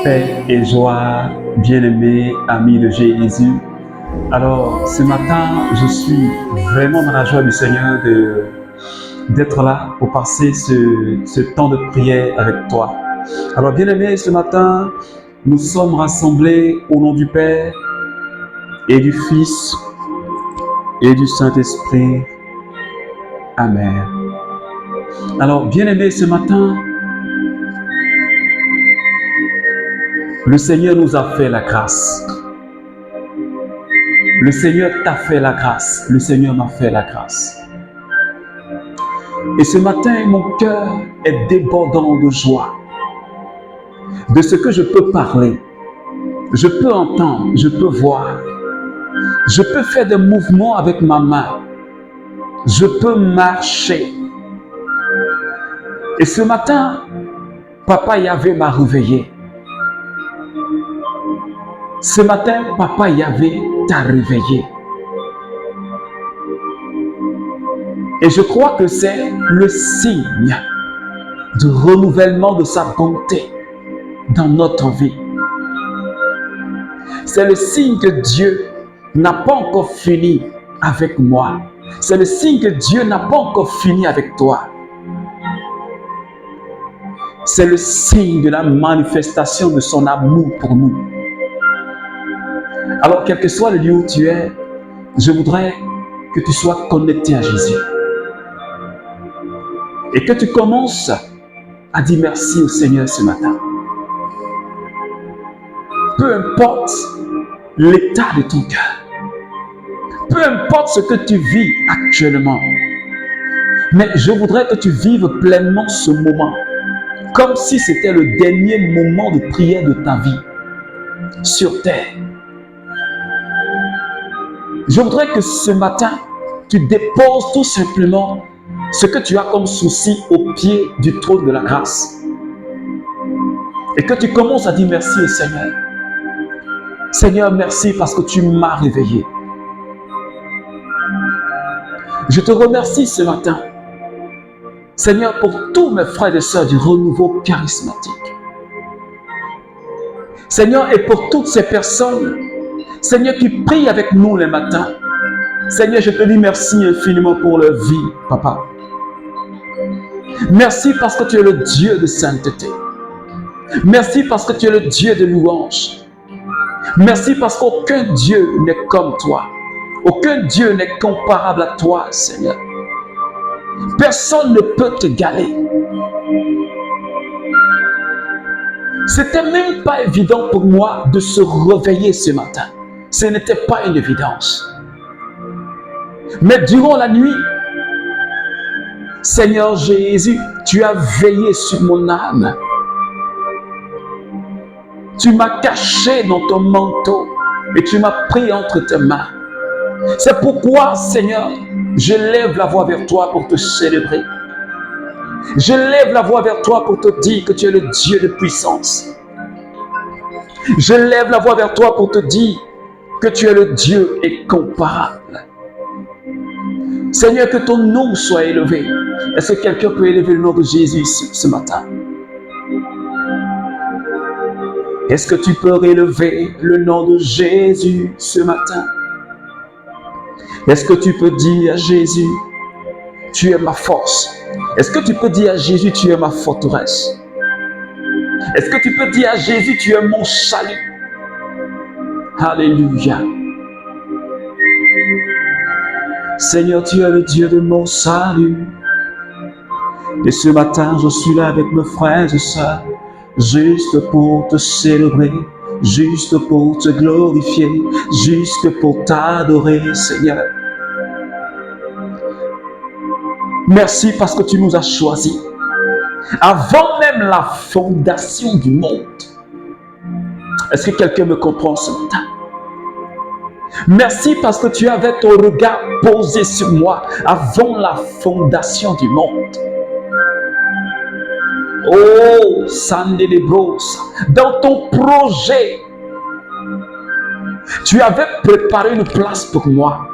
Paix et joie, bien-aimés amis de Jésus. Alors, ce matin, je suis vraiment dans la joie du Seigneur d'être là pour passer ce temps de prière avec toi. Alors, bien-aimés, ce matin, nous sommes rassemblés au nom du Père et du Fils et du Saint-Esprit. Amen. Alors, bien-aimés, ce matin, le Seigneur nous a fait la grâce. Le Seigneur t'a fait la grâce. Le Seigneur m'a fait la grâce. Et ce matin, mon cœur est débordant de joie. De ce que je peux parler. Je peux entendre, je peux voir. Je peux faire des mouvements avec ma main. Je peux marcher. Et ce matin, Papa Yahvé m'a réveillé. Ce matin, Papa Yahvé t'a réveillé. Et je crois que c'est le signe du renouvellement de sa bonté dans notre vie. C'est le signe que Dieu n'a pas encore fini avec moi. C'est le signe que Dieu n'a pas encore fini avec toi. C'est le signe de la manifestation de son amour pour nous. Alors, quel que soit le lieu où tu es, je voudrais que tu sois connecté à Jésus. Et que tu commences à dire merci au Seigneur ce matin. Peu importe l'état de ton cœur. Peu importe ce que tu vis actuellement. Mais je voudrais que tu vives pleinement ce moment. Comme si c'était le dernier moment de prière de ta vie. Sur terre. Je voudrais que ce matin, tu déposes tout simplement ce que tu as comme souci au pied du trône de la grâce. Et que tu commences à dire merci au Seigneur. Seigneur, merci parce que tu m'as réveillé. Je te remercie ce matin, Seigneur, pour tous mes frères et sœurs du renouveau charismatique. Seigneur, et pour toutes ces personnes, Seigneur, qui prient avec nous les matins. Seigneur, je te dis merci infiniment pour leur vie, Papa. Merci parce que tu es le Dieu de sainteté. Merci parce que tu es le Dieu de louange. Merci parce qu'aucun Dieu n'est comme toi. Aucun Dieu n'est comparable à toi, Seigneur. Personne ne peut t'égaler. C'était même pas évident pour moi de se réveiller ce matin. Ce n'était pas une évidence. Mais durant la nuit, Seigneur Jésus, tu as veillé sur mon âme. Tu m'as caché dans ton manteau et tu m'as pris entre tes mains. C'est pourquoi, Seigneur, je lève la voix vers toi pour te célébrer. Je lève la voix vers toi pour te dire que tu es le Dieu de puissance. Je lève la voix vers toi pour te dire que tu es le Dieu incomparable. Seigneur, que ton nom soit élevé. Est-ce que quelqu'un peut élever le nom de Jésus ce matin? Est-ce que tu peux élever le nom de Jésus ce matin? Est-ce que tu peux dire à Jésus, tu es ma force? Est-ce que tu peux dire à Jésus, tu es ma forteresse? Est-ce que tu peux dire à Jésus, tu es mon salut? Alléluia. Seigneur, tu es le Dieu de mon salut. Et ce matin, je suis là avec mes frères et sœurs, juste pour te célébrer, juste pour te glorifier, juste pour t'adorer, Seigneur. Merci parce que tu nous as choisis. Avant même la fondation du monde. Est-ce que quelqu'un me comprend ce matin? Merci parce que tu avais ton regard posé sur moi avant la fondation du monde. Oh, Sandé de Bros, dans ton projet, tu avais préparé une place pour moi.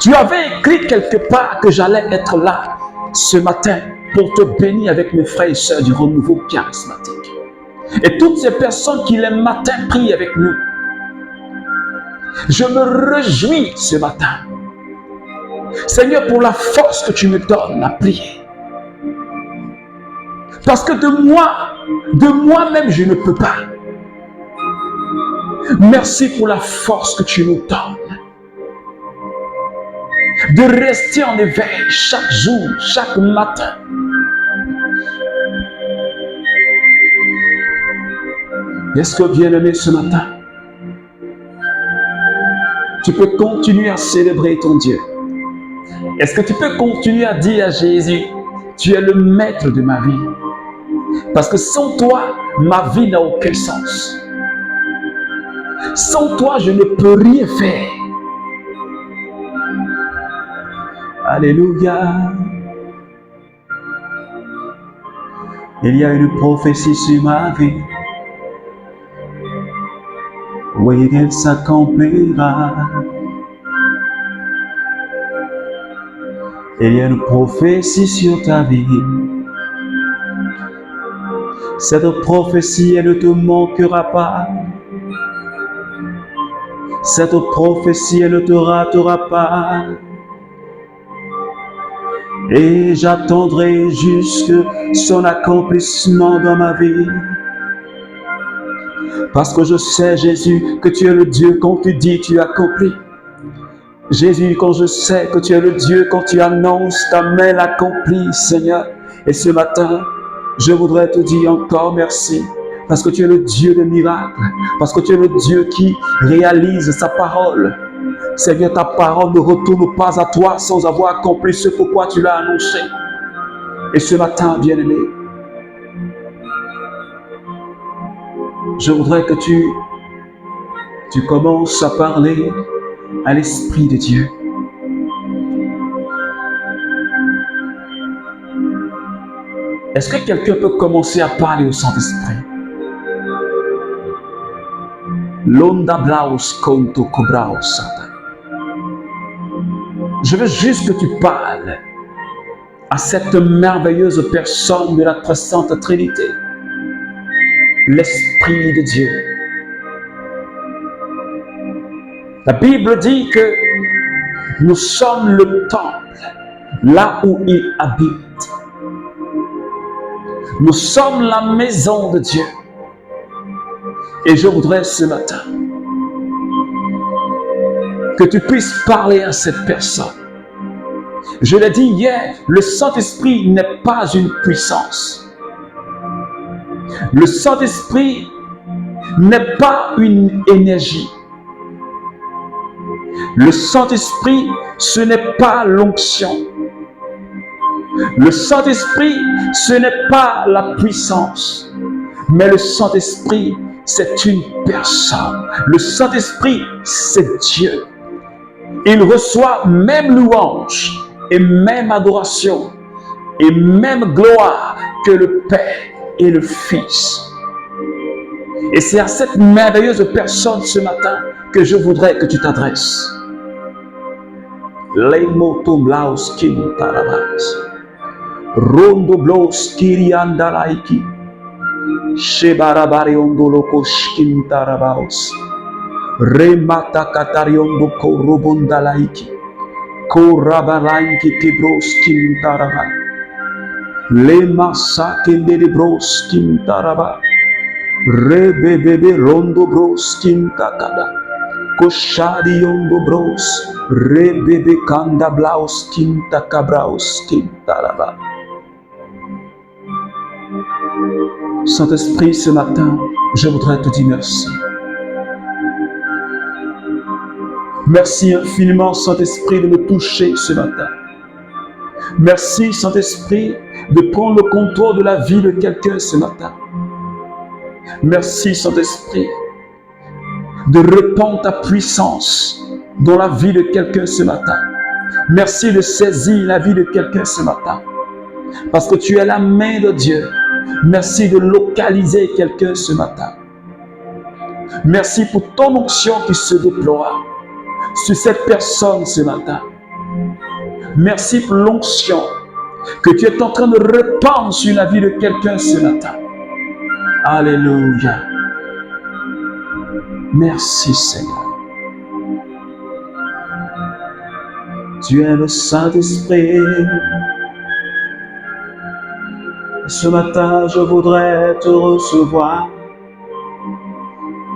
Tu avais écrit quelque part que j'allais être là ce matin pour te bénir avec mes frères et sœurs du renouveau charismatique. Et toutes ces personnes qui le matin prient avec nous, je me réjouis ce matin, Seigneur, pour la force que tu me donnes à prier. Parce que de moi-même, je ne peux pas. Merci pour la force que tu nous donnes. De rester en éveil chaque jour, chaque matin. Est-ce que, bien-aimé, ce matin, tu peux continuer à célébrer ton Dieu? Est-ce que tu peux continuer à dire à Jésus, tu es le maître de ma vie? Parce que sans toi, ma vie n'a aucun sens. Sans toi, je ne peux rien faire. Alléluia. Il y a une prophétie sur ma vie. Oui, elle s'accomplira. Il y a une prophétie sur ta vie. Cette prophétie, elle ne te manquera pas. Cette prophétie, elle ne te ratera pas. Et j'attendrai jusque son accomplissement dans ma vie. Parce que je sais, Jésus, que tu es le Dieu, quand tu dis, tu accomplis. Jésus, quand je sais que tu es le Dieu, quand tu annonces, ta main l'accomplit, Seigneur. Et ce matin, je voudrais te dire encore merci. Parce que tu es le Dieu des miracles. Parce que tu es le Dieu qui réalise sa parole. Seigneur, ta parole ne retourne pas à toi sans avoir accompli ce pourquoi tu l'as annoncé. Et ce matin, bien-aimé, je voudrais que tu commences à parler à l'Esprit de Dieu. Est-ce que quelqu'un peut commencer à parler au Saint-Esprit? Londa blaus konto kobraus sata. Je veux juste que tu parles à cette merveilleuse personne de la très sainte Trinité, l'Esprit de Dieu. La Bible dit que nous sommes le temple, là où il habite. Nous sommes la maison de Dieu. Et je voudrais ce matin que tu puisses parler à cette personne. Je l'ai dit hier, le Saint-Esprit n'est pas une puissance. Le Saint-Esprit n'est pas une énergie. Le Saint-Esprit, ce n'est pas l'onction. Le Saint-Esprit, ce n'est pas la puissance. Mais le Saint-Esprit, c'est une personne. Le Saint-Esprit, c'est Dieu. Il reçoit même louange et même adoration et même gloire que le Père et le Fils. Et c'est à cette merveilleuse personne ce matin que je voudrais que tu t'adresses. Leimoto blaus kin tarabas. Rondo blaus kiriandalaiki. Shebarabari ondoloko shkin tarabaos. Remata katariondo korobondalaiki. Korabalaiki kibros kin taraba. Lema sakende de bros kin taraba. Rebebebe rondo bros kin takada. Koshadi yondo bros. Rebebe kanda blaus kin takabraus kin taraba. Saint-Esprit, ce matin, je voudrais te dire merci. Merci infiniment, Saint-Esprit, de me toucher ce matin. Merci, Saint-Esprit, de prendre le contrôle de la vie de quelqu'un ce matin. Merci, Saint-Esprit, de répandre ta puissance dans la vie de quelqu'un ce matin. Merci de saisir la vie de quelqu'un ce matin. Parce que tu es la main de Dieu. Merci de localiser quelqu'un ce matin. Merci pour ton onction qui se déploie sur cette personne ce matin. Merci pour l'onction que tu es en train de répandre sur la vie de quelqu'un ce matin. Alléluia. Merci Seigneur. Tu es le Saint-Esprit. Ce matin, je voudrais te recevoir.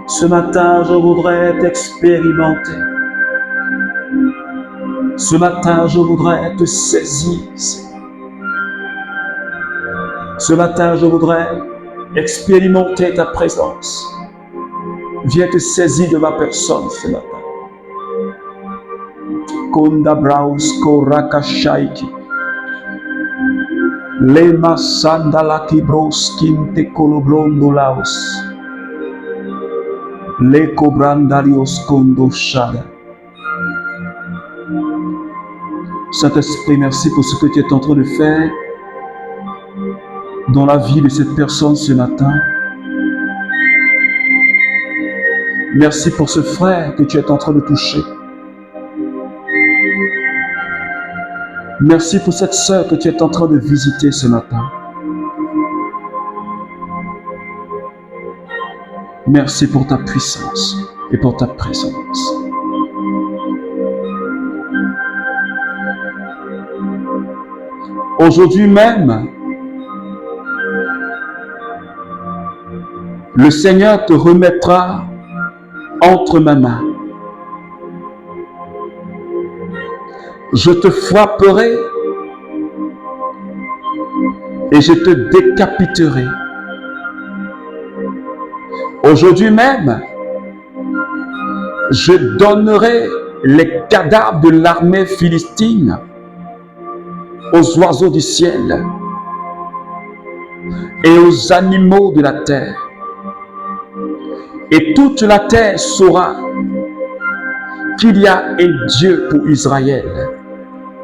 Ce matin, je voudrais t'expérimenter. Ce matin, je voudrais te saisir. Ce matin, je voudrais expérimenter ta présence. Viens te saisir de ma personne ce matin. Konda braus koraka shaiki. Lema sandala kibros kinte koloblondo laos. Le cobrandarios kondo shada. Saint-Esprit, merci pour ce que tu es en train de faire dans la vie de cette personne ce matin. Merci pour ce frère que tu es en train de toucher. Merci pour cette sœur que tu es en train de visiter ce matin. Merci pour ta puissance et pour ta présence. Aujourd'hui même, le Seigneur te remettra entre ma main. Je te frapperai et je te décapiterai. Aujourd'hui même, je donnerai les cadavres de l'armée philistine aux oiseaux du ciel et aux animaux de la terre. Et toute la terre saura qu'il y a un Dieu pour Israël.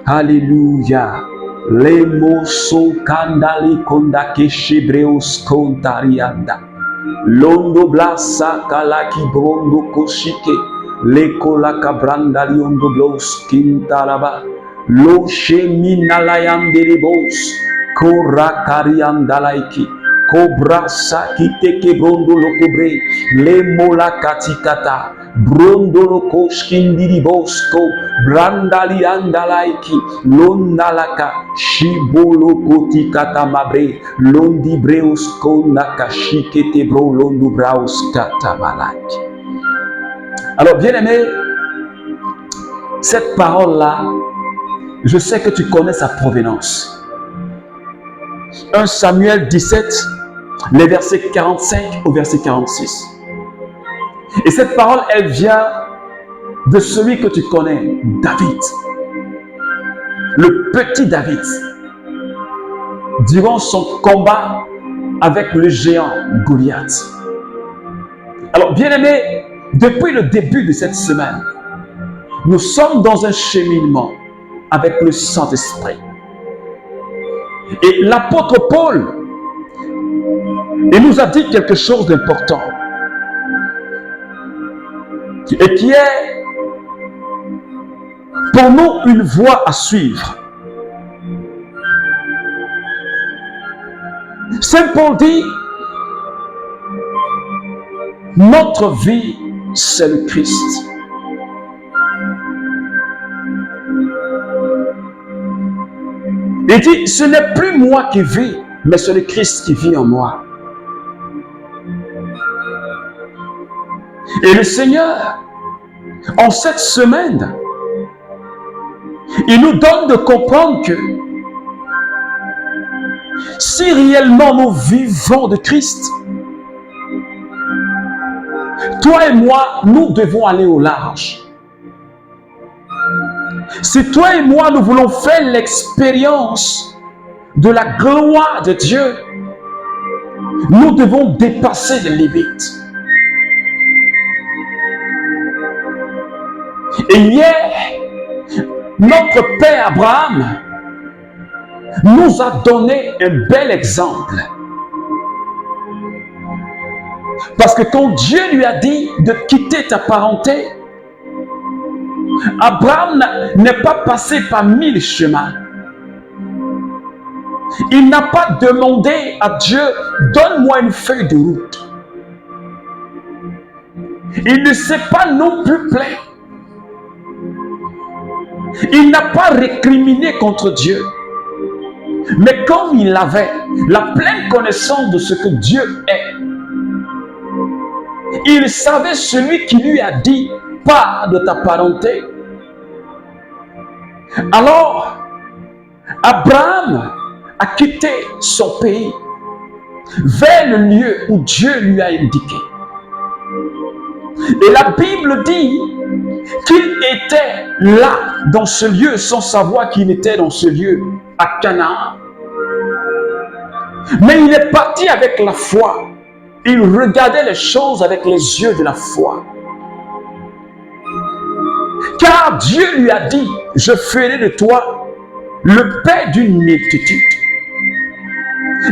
Alléluia. Les mots sont kandali kondake shebreos kontarianda. Londo blasa kalaki brondo koshike. Lekola kabranda liondo blos kintalaba. Lo sheminalayandebos. Kora kariandalaiki. Cobra sakite ke brondo lo cobre. Le mola katikata. Brondo lo koshkindiri bosko. Brandali andalaiki. Londalaka. Shibolo kotikata mabre. Londi breus kondaka shikete bro londo braus katabalaki. Alors bien aimé, cette parole-là, je sais que tu connais sa provenance. 1 Samuel 17, les versets 45 au verset 46. Et cette parole, elle vient de celui que tu connais, David. Le petit David. Durant son combat avec le géant Goliath. Alors, bien aimé, depuis le début de cette semaine, nous sommes dans un cheminement avec le Saint-Esprit. Et l'apôtre Paul, il nous a dit quelque chose d'important. Et qui est pour nous une voie à suivre. Saint Paul dit, notre vie, c'est le Christ. Il dit, ce n'est plus moi qui vis, mais c'est le Christ qui vit en moi. Et le Seigneur, en cette semaine, il nous donne de comprendre que si réellement nous vivons de Christ, toi et moi, nous devons aller au large. Si toi et moi, nous voulons faire l'expérience de la gloire de Dieu, nous devons dépasser les limites. Et hier, notre père Abraham nous a donné un bel exemple. Parce que quand Dieu lui a dit de quitter ta parenté, Abraham n'est pas passé par 1000 chemins. Il n'a pas demandé à Dieu, donne-moi une feuille de route. Il ne s'est pas non plus plaint. Il n'a pas récriminé contre Dieu. Mais comme il avait la pleine connaissance de ce que Dieu est, il savait celui qui lui a dit, pars de ta parenté. Alors, Abraham a quitté son pays vers le lieu où Dieu lui a indiqué. Et la Bible dit qu'il était là, dans ce lieu, sans savoir qu'il était dans ce lieu, à Canaan. Mais il est parti avec la foi. Il regardait les choses avec les yeux de la foi. Car Dieu lui a dit, je ferai de toi le père d'une multitude.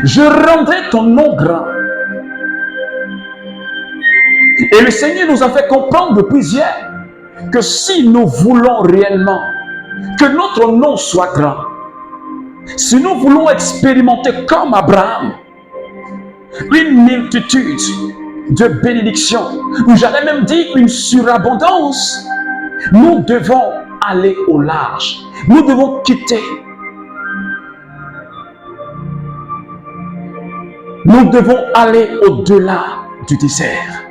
Je rendrai ton nom grand. Et le Seigneur nous a fait comprendre depuis hier que si nous voulons réellement que notre nom soit grand, si nous voulons expérimenter comme Abraham une multitude de bénédictions, ou j'allais même dire une surabondance, nous devons aller au large. Nous devons quitter. Nous devons aller au-delà du désert.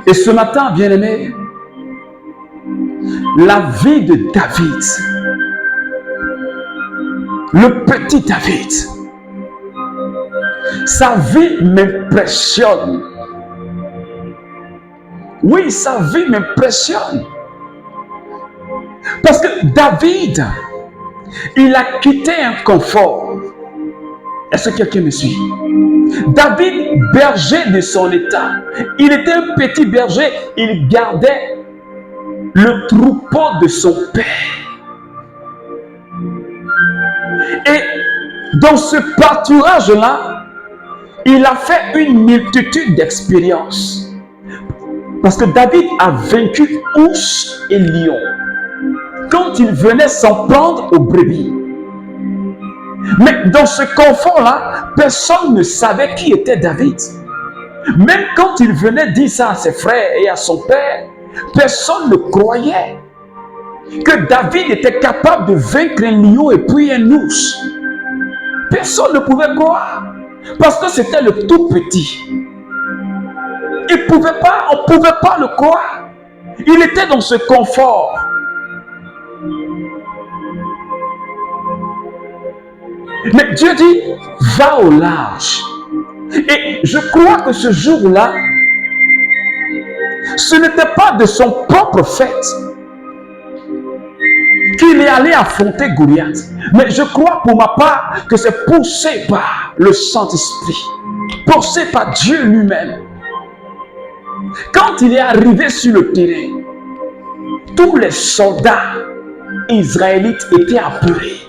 Et ce matin, bien-aimés, la vie de David, le petit David, sa vie m'impressionne. Oui, sa vie m'impressionne. Parce que David, il a quitté un confort. Est-ce que quelqu'un me suit? David, berger de son état, il était un petit berger, il gardait le troupeau de son père. Et dans ce pâturage-là, il a fait une multitude d'expériences. Parce que David a vaincu ours et lions quand il venait s'en prendre aux brebis. Mais dans ce confort-là, personne ne savait qui était David. Même quand il venait dire ça à ses frères et à son père, personne ne croyait que David était capable de vaincre un lion et puis un ours. Personne ne pouvait croire parce que c'était le tout petit. On ne pouvait pas le croire. Il était dans ce confort. Mais Dieu dit, va au large. Et je crois que ce jour-là, ce n'était pas de son propre fait qu'il est allé affronter Goliath. Mais je crois pour ma part que c'est poussé par le Saint-Esprit, poussé par Dieu lui-même. Quand il est arrivé sur le terrain, tous les soldats israélites étaient apeurés.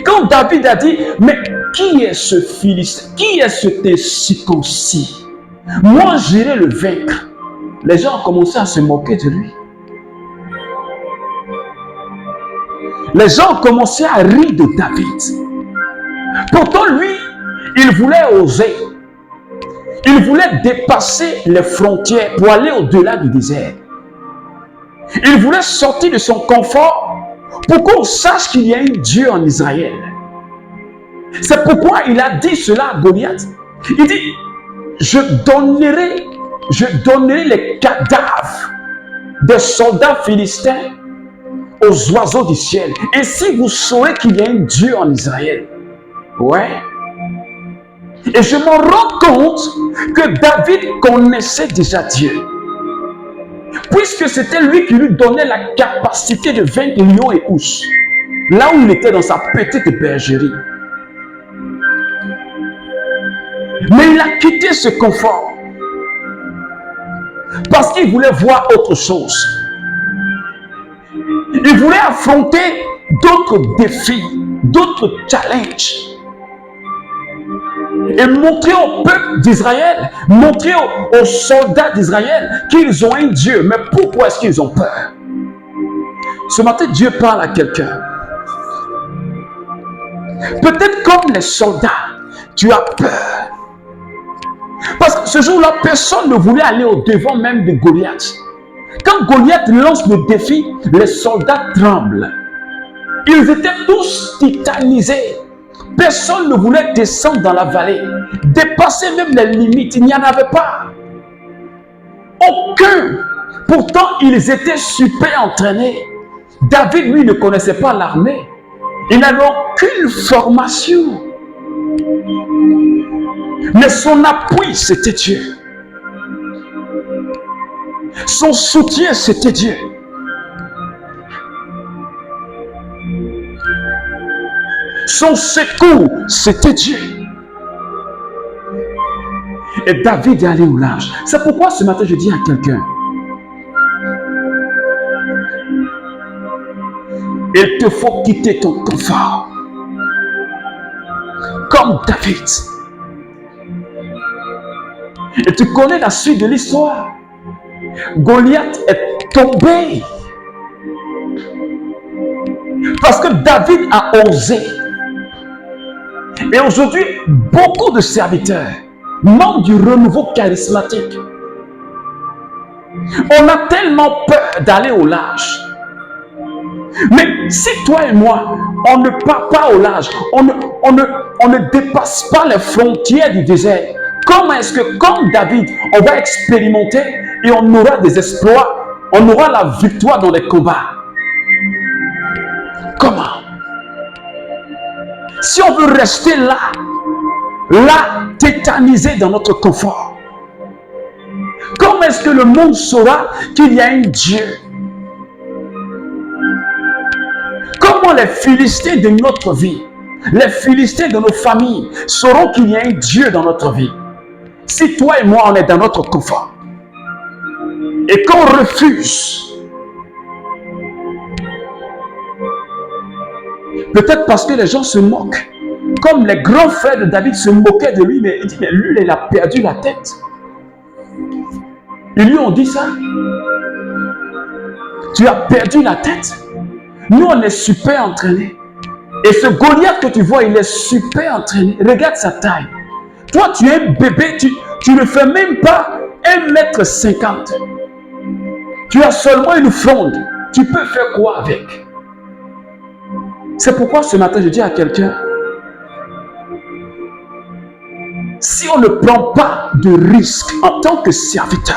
Quand David a dit, mais qui est ce Philistin? Qui est ce circoncis? Moi, j'irai le vaincre. Les gens ont commencé à se moquer de lui. Les gens ont commencé à rire de David. Pourtant, lui, il voulait oser. Il voulait dépasser les frontières pour aller au-delà du désert. Il voulait sortir de son confort pour qu'on sache qu'il y a un Dieu en Israël. C'est pourquoi il a dit cela à Goliath. Il dit, je donnerai les cadavres des soldats philistins aux oiseaux du ciel. Et si vous saurez qu'il y a un Dieu en Israël. Ouais. Et je m'en rends compte que David connaissait déjà Dieu. Puisque c'était lui qui lui donnait la capacité de vaincre lions et ours. Là où il était dans sa petite bergerie. Mais il a quitté ce confort. Parce qu'il voulait voir autre chose. Il voulait affronter d'autres défis, d'autres challenges. Et montrer au peuple d'Israël, montrer aux soldats d'Israël qu'ils ont un Dieu. Mais pourquoi est-ce qu'ils ont peur? Ce matin, Dieu parle à quelqu'un. Peut-être comme les soldats, tu as peur. Parce que ce jour-là, personne ne voulait aller au-devant même de Goliath. Quand Goliath lance le défi, les soldats tremblent. Ils étaient tous titanisés. Personne ne voulait descendre dans la vallée, dépasser même les limites. Il n'y en avait pas. Aucun. Pourtant, ils étaient super entraînés. David, lui, ne connaissait pas l'armée. Il n'avait aucune formation. Mais son appui, c'était Dieu. Son soutien, c'était Dieu. Son secours, c'était Dieu. Et David est allé au large. C'est pourquoi ce matin, je dis à quelqu'un, il te faut quitter ton confort. Comme David. Et tu connais la suite de l'histoire. Goliath est tombé. Parce que David a osé. Et aujourd'hui, beaucoup de serviteurs manquent du renouveau charismatique. On a tellement peur d'aller au large. Mais si toi et moi, on ne part pas au large, on ne dépasse pas les frontières du désert, comment est-ce que, comme David, on va expérimenter et on aura des exploits, on aura la victoire dans les combats? Comment? Si on veut rester là, tétanisé dans notre confort, comment est-ce que le monde saura qu'il y a un Dieu? Comment les Philistins de notre vie, les Philistins de nos familles sauront qu'il y a un Dieu dans notre vie? Si toi et moi, on est dans notre confort et qu'on refuse, peut-être parce que les gens se moquent, comme les grands frères de David se moquaient de lui, mais il dit, mais lui, il a perdu la tête. Ils lui ont dit ça. Tu as perdu la tête. Nous, on est super entraînés. Et ce Goliath que tu vois, il est super entraîné. Regarde sa taille. Toi, tu es un bébé, tu ne fais même pas 1,50 m. Tu as seulement une fronde. Tu peux faire quoi avec? C'est pourquoi ce matin, je dis à quelqu'un, si on ne prend pas de risque en tant que serviteur,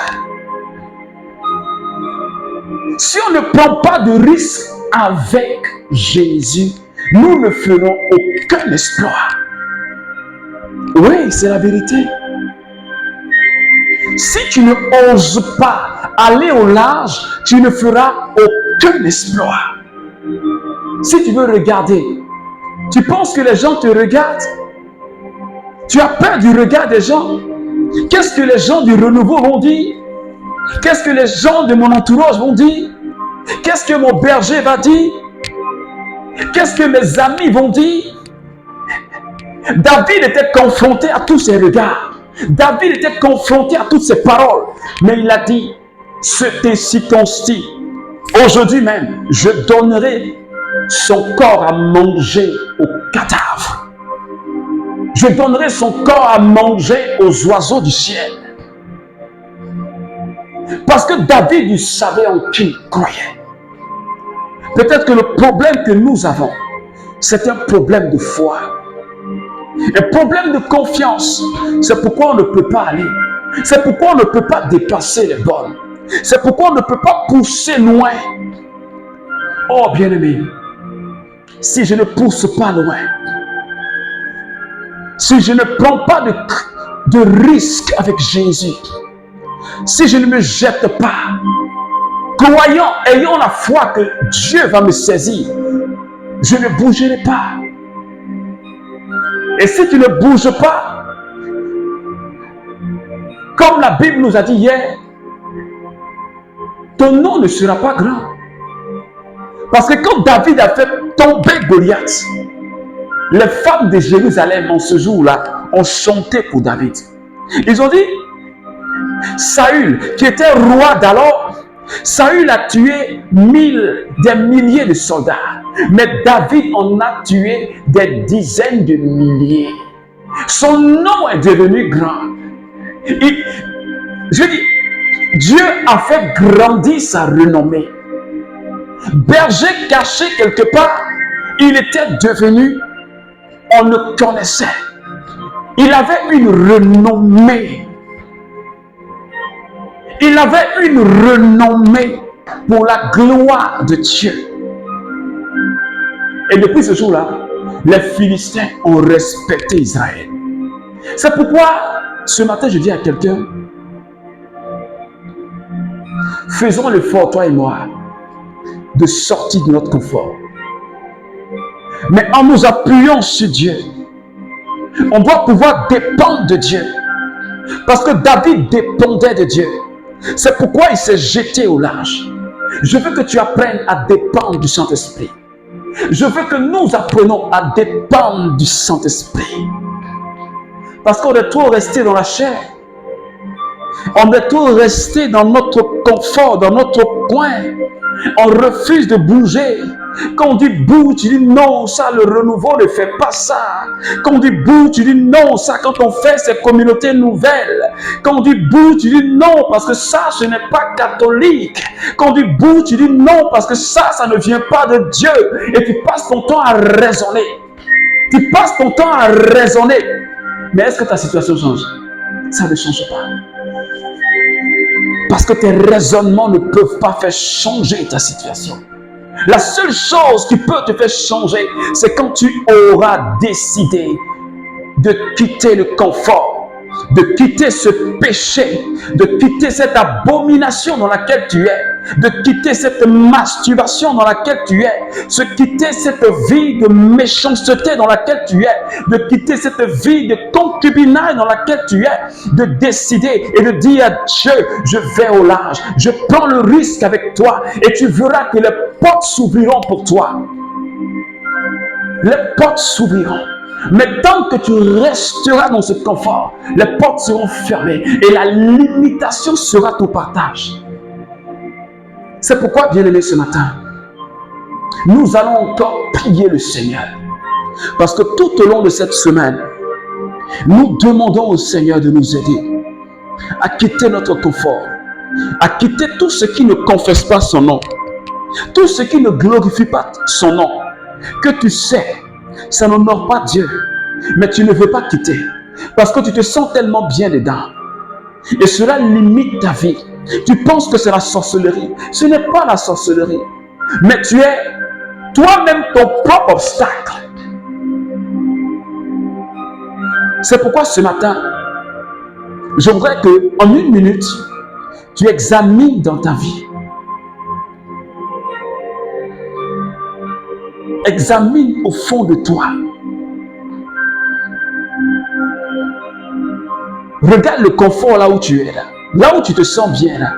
si on ne prend pas de risque avec Jésus, nous ne ferons aucun exploit. Oui, c'est la vérité. Si tu ne oses pas aller au large, tu ne feras aucun exploit. Si tu veux regarder, tu penses que les gens te regardent? Tu as peur du regard des gens? Qu'est-ce que les gens du renouveau vont dire? Qu'est-ce que les gens de mon entourage vont dire? Qu'est-ce que mon berger va dire? Qu'est-ce que mes amis vont dire? David était confronté à tous ces regards. David était confronté à toutes ces paroles. Mais il a dit, c'est circoncis. Aujourd'hui même, je donnerai son corps à manger aux cadavres. Je donnerai son corps à manger aux oiseaux du ciel. Parce que David, il savait en qui il croyait. Peut-être que le problème que nous avons, c'est un problème de foi. Un problème de confiance. C'est pourquoi on ne peut pas aller. C'est pourquoi on ne peut pas dépasser les bornes. C'est pourquoi on ne peut pas pousser loin. Oh bien-aimé, si je ne pousse pas loin, si je ne prends pas de risque avec Jésus, si je ne me jette pas, croyant, ayant la foi que Dieu va me saisir, je ne bougerai pas. Et si tu ne bouges pas, comme la Bible nous a dit hier, ton nom ne sera pas grand. Parce que quand David a fait tomber Goliath, les femmes de Jérusalem en ce jour-là ont chanté pour David. Ils ont dit, Saül, qui était roi d'alors, Saül a tué des milliers de soldats. Mais David en a tué des dizaines de milliers. Son nom est devenu grand. Je dis, Dieu a fait grandir sa renommée. Berger caché quelque part, il était devenu, on le connaissait. Il avait une renommée. Il avait une renommée pour la gloire de Dieu. Et depuis ce jour-là, les Philistins ont respecté Israël. C'est pourquoi, ce matin, je dis à quelqu'un, faisons l'effort, toi et moi, de sortir de notre confort. Mais en nous appuyant sur Dieu, on doit pouvoir dépendre de Dieu. Parce que David dépendait de Dieu. C'est pourquoi il s'est jeté au large. Je veux que tu apprennes à dépendre du Saint-Esprit. Je veux que nous apprenions à dépendre du Saint-Esprit. Parce qu'on est trop resté dans la chair. On est trop resté dans notre confort, dans notre coin. On refuse de bouger. Quand on dit bouge, tu dis non, ça, le renouveau ne fait pas ça. Quand on dit bouge, tu dis non, ça, quand on fait ces communautés nouvelles. Quand on dit bouge, tu dis non, parce que ça, ce n'est pas catholique. Quand on dit bouge, tu dis non, parce que ça ne vient pas de Dieu. Et tu passes ton temps à raisonner. Tu passes ton temps à raisonner. Mais est-ce que ta situation change? Ça ne change pas. Parce que tes raisonnements ne peuvent pas faire changer ta situation. La seule chose qui peut te faire changer, c'est quand tu auras décidé de quitter le confort, de quitter ce péché, de quitter cette abomination dans laquelle tu es, de quitter cette masturbation dans laquelle tu es, de quitter cette vie de méchanceté dans laquelle tu es, de quitter cette vie de concubinage dans laquelle tu es, de décider et de dire à Dieu, je vais au large, je prends le risque avec toi et tu verras que les portes s'ouvriront pour toi. Les portes s'ouvriront. Mais tant que tu resteras dans ce confort, les portes seront fermées et la limitation sera ton partage. C'est pourquoi, bien-aimés, ce matin, nous allons encore prier le Seigneur. Parce que tout au long de cette semaine, nous demandons au Seigneur de nous aider à quitter notre confort, à quitter tout ce qui ne confesse pas son nom, tout ce qui ne glorifie pas son nom, que tu sais, ça n'honore pas Dieu, mais tu ne veux pas quitter, parce que tu te sens tellement bien dedans. Et cela limite ta vie. Tu penses que c'est la sorcellerie. Ce n'est pas la sorcellerie, mais tu es toi-même ton propre obstacle. C'est pourquoi ce matin, je voudrais qu'en 1 minute, tu examines dans ta vie. Examine au fond de toi. Regarde le confort là où tu es là. Là où tu te sens bien là.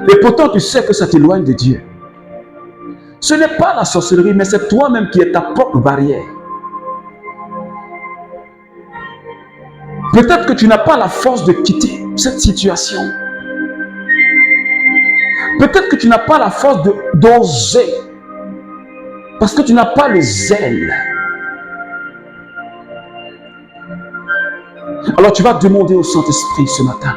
Et pourtant tu sais que ça t'éloigne de Dieu. Ce n'est pas la sorcellerie, mais c'est toi-même qui es ta propre barrière. Peut-être que tu n'as pas la force de quitter cette situation. Peut-être que tu n'as pas la force d'oser. Parce que tu n'as pas le zèle. Alors tu vas demander au Saint-Esprit ce matin.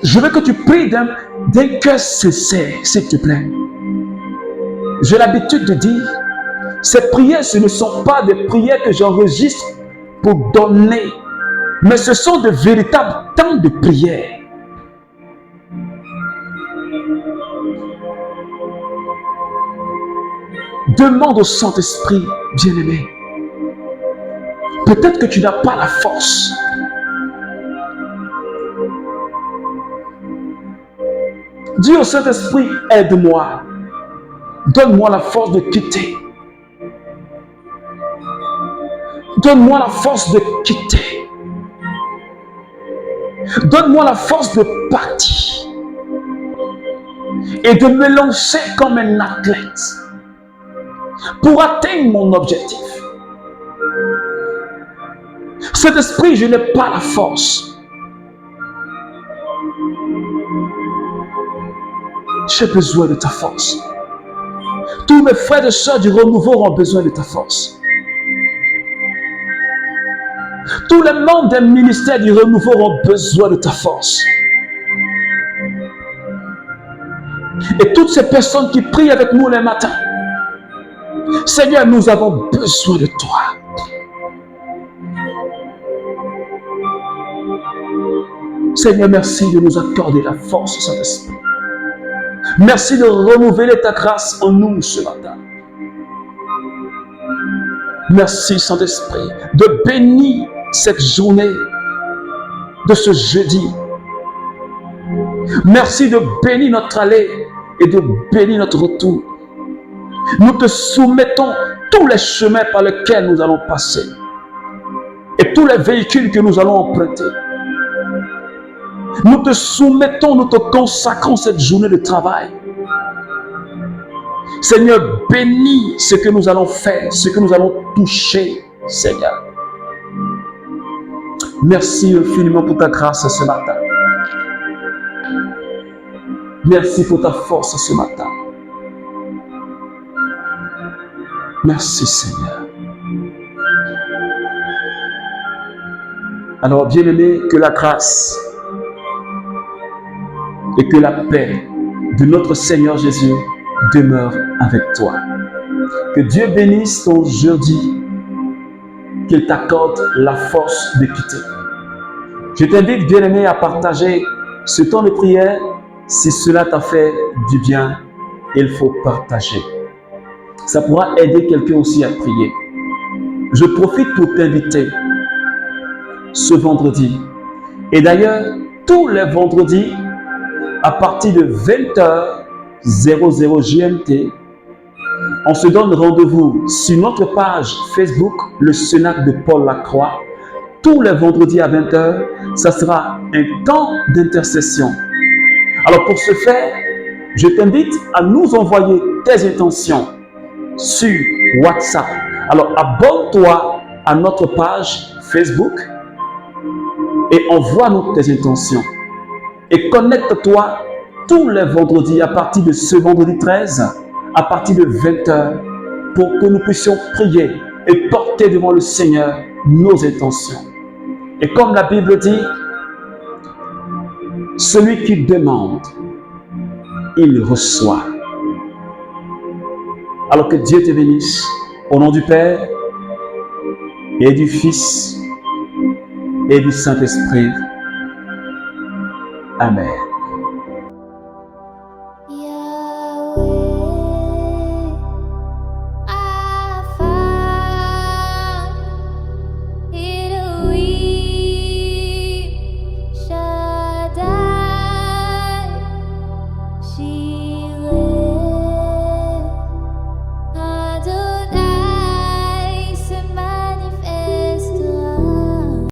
Je veux que tu pries d'un cœur sincère, s'il te plaît. J'ai l'habitude de dire, ces prières, ce ne sont pas des prières que j'enregistre pour donner, mais ce sont de véritables temps de prière. Demande au Saint-Esprit, bien-aimé. Peut-être que tu n'as pas la force. Dis au Saint-Esprit, aide-moi. Donne-moi la force de quitter. Donne-moi la force de quitter. Donne-moi la force de partir. Et de me lancer comme un athlète. Pour atteindre mon objectif. Cet esprit, je n'ai pas la force. J'ai besoin de ta force. Tous mes frères et sœurs du renouveau ont besoin de ta force. Tous les membres des ministères du renouveau ont besoin de ta force. Et toutes ces personnes qui prient avec nous les matins, Seigneur, nous avons besoin de toi. Seigneur, merci de nous accorder la force, Saint-Esprit. Merci de renouveler ta grâce en nous ce matin. Merci, Saint-Esprit, de bénir cette journée de ce jeudi. Merci de bénir notre aller et de bénir notre retour. Nous te soumettons tous les chemins par lesquels nous allons passer et tous les véhicules que nous allons emprunter. Nous te soumettons, nous te consacrons cette journée de travail. Seigneur, bénis ce que nous allons faire, ce que nous allons toucher, Seigneur. Merci infiniment pour ta grâce ce matin. Merci pour ta force ce matin. Merci, Seigneur. Alors, bien-aimé, que la grâce et que la paix de notre Seigneur Jésus demeure avec toi. Que Dieu bénisse ton jeudi, qu'il t'accorde la force de quitter. Je t'invite, bien-aimé, à partager ce temps de prière. Si cela t'a fait du bien, il faut partager. Ça pourra aider quelqu'un aussi à prier. Je profite pour t'inviter ce vendredi. Et d'ailleurs, tous les vendredis, à partir de 20h00 GMT, on se donne rendez-vous sur notre page Facebook, le Cénacle de Paul Lacroix. Tous les vendredis à 20h, ça sera un temps d'intercession. Alors pour ce faire, je t'invite à nous envoyer tes intentions sur WhatsApp. Alors abonne-toi à notre page Facebook et envoie-nous tes intentions. Et connecte-toi tous les vendredis à partir de ce vendredi 13, à partir de 20h, pour que nous puissions prier et porter devant le Seigneur nos intentions. Et comme la Bible dit, celui qui demande, il reçoit. Alors que Dieu te bénisse, au nom du Père, et du Fils, et du Saint-Esprit. Amen.